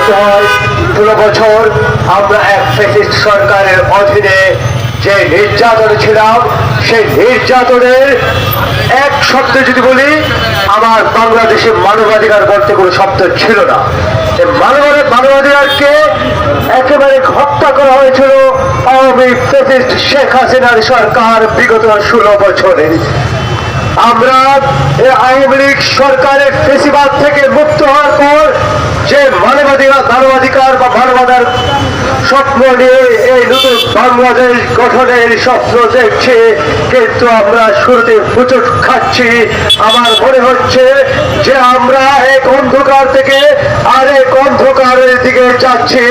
করতে হয়। 16 বছর আমরা এক ফ্যাসিস্ট সরকারের অধীনে যে নির্যাতনে ছিলাম, সেই নির্যাতনের এক শব্দ যদি বলি, আমার বাংলাদেশে মানবাধিকার বলতে কোনো শব্দ ছিল না। মানবাধিকারকে একেবারে হত্যা করা হয়েছিল আওয়ামী ফ্যাসিস্ট শেখ হাসিনার সরকার বিগত 16 বছরে। আমরা আওয়ামী লীগ সরকারের ফেসিবাদ থেকে মুক্ত হওয়ার পর যে মানবাধিকার বা মানবতার স্বপ্ন নিয়ে এই নতুন বাংলাদেশ গঠনের স্বপ্ন দেখছি, কিন্তু আমরা শুরুতে হুচট খাচ্ছি। আমার মনে হচ্ছে যে আমরা এক অন্ধকার থেকে আরেক অন্ধকারের দিকে যাচ্ছি।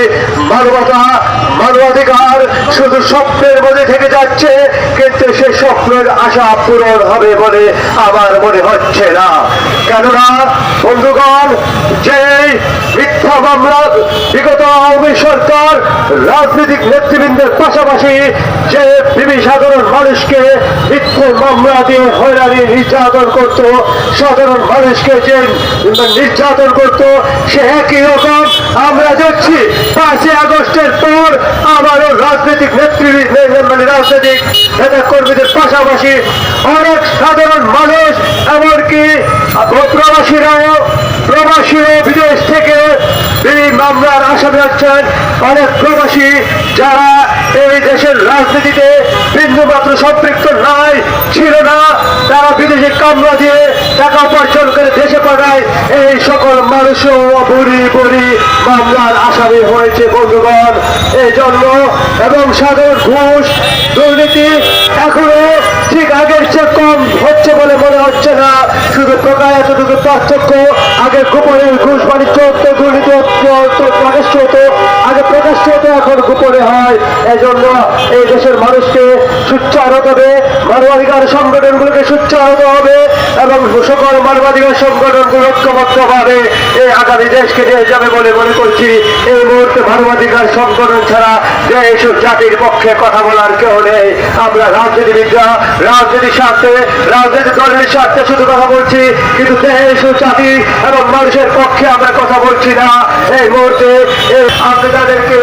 মানবাধিকার শুধু স্বপ্নের মধ্যে থেকে যাচ্ছে, কিন্তু সেই স্বপ্নের আশা পূরণ হবে বলে আমার মনে হচ্ছে না। কেননা বন্ধুগণ, যে মিথ্যা মামলা বিগত আওয়ামী সরকার রাজনৈতিক নেতৃবৃন্দের পাশাপাশি যে সাধারণ মানুষকে মিথ্যা মামলা দিয়ে হয়রানি নির্যাতন করত, সাধারণ মানুষকে যে নির্যাতন করত, সে একই রকম আমরা দেখছি 5ই আগস্টের পর আবারও রাজনৈতিক রাজনৈতিক নেতা কর্মীদের পাশাপাশি অনেক সাধারণ মানুষ, এমনকি প্রবাসীও বিদেশ থেকে এই মামলার আসামি হচ্ছেন। অনেক প্রবাসী যারা এই দেশের রাজনীতিতে বিন্দুমাত্র সম্পৃক্ত নাই, ছিল না, তারা বিদেশে কামলা দিয়ে টাকা উপার্জন করে দেশে পাঠায়। এই সকল মানুষও বড়ি মামলার আসামি হয়েছে বন্ধুগণ। এই জন্য এবং সাধারণ ঘুষ দুর্নীতি এখনো ঠিক আগের চেয়ে কম হচ্ছে বলে মনে হচ্ছে না। শুধু এতটুকু পার্থক্য, আগে গোপনে ঘুষ বাণিজ্য হতো, দুর্নীতি প্রকাশ্য হতো, আগে প্রকাশ্য হতো, এখন গোপনে হয়। এই জন্য এই দেশের মানুষকে সোচ্চার হতে হবে, মানবাধিকার সংগঠনগুলোকে সোচ্চার হতে হবে এবং সকল মানবাধিকার সংগঠনগুলো ঐক্যবদ্ধভাবে এই আগামী দেশকে নিয়ে যাবে বলে মনে করছি। এই মুহূর্তে মানবাধিকার সংগঠন ছাড়া দেশ ও জাতির পক্ষে কথা বলার কেউ নেই। আমরা রাজনীতিবিদরা রাজনীতির স্বার্থে, রাজনীতি দলের স্বার্থে শুধু কথা বলছি, কিন্তু দেশ ও জাতি এবং মানুষের পক্ষে আমরা কথা বলছি না। এই মুহূর্তে আপনি তাদেরকে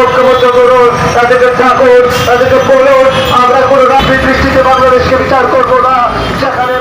ঐক্যবদ্ধ করুন, তাদেরকে থাকুন, তাদেরকে বলুন আমরা কোনো রাজনীতির দৃষ্টিতে বাংলাদেশকে বিচার করবো না, যেখানে